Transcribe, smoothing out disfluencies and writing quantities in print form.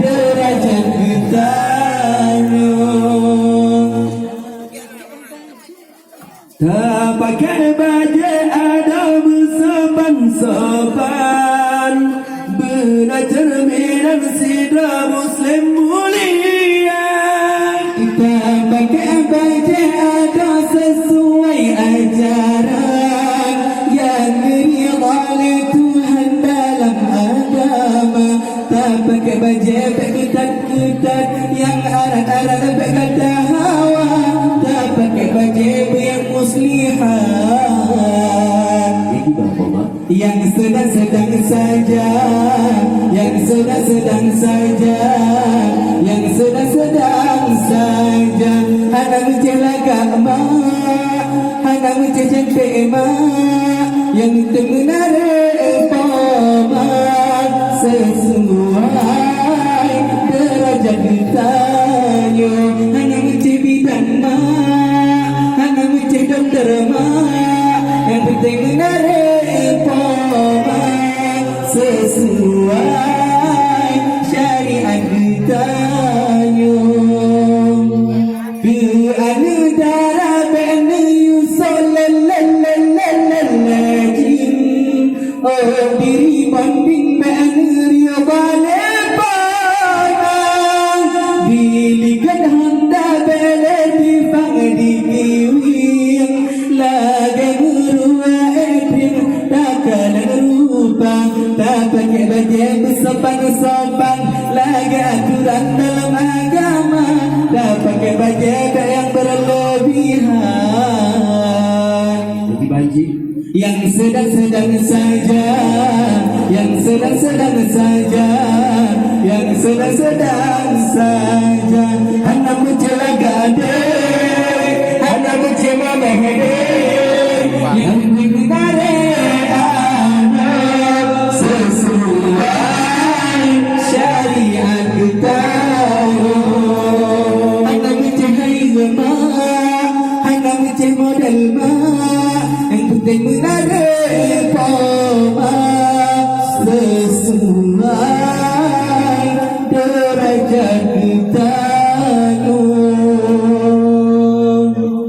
derajat bertanya. Tak pakai baju ada bersopan-sopan, belajar minat sidra muslim mulia. Tak pakai baju ada sesuai ajaran yang rida oleh Tuhan dalam agama. Tak pakai baju berketat-ketat yang arat-arat berkata hawa. Tak pakai baju yang muslihat, yang sedang-sedang saja, yang sedang-sedang saja, yang sedang-sedang saja. Anak menjelagak mak, anak menjejentik mak, yang temenarik paman. Sesuai derajat bertanya, anak mencebitan mak, anak mencedok derma, yang penting menarik paman. Sesuai syariat bertanya. Beranu darah benda yusolalalalalajim, oh diri banding benda ria balik panang. Bilikan handa balik difang di kiwing, laga berua edrin takalan rupa. Tak pakai baju bersopan-sopan, laga aturan dalam agama. Tak pakai baju yang berlebihan. Jadi baju yang sedang-sedang saja, yang sedang-sedang saja, yang sedang-sedang saja.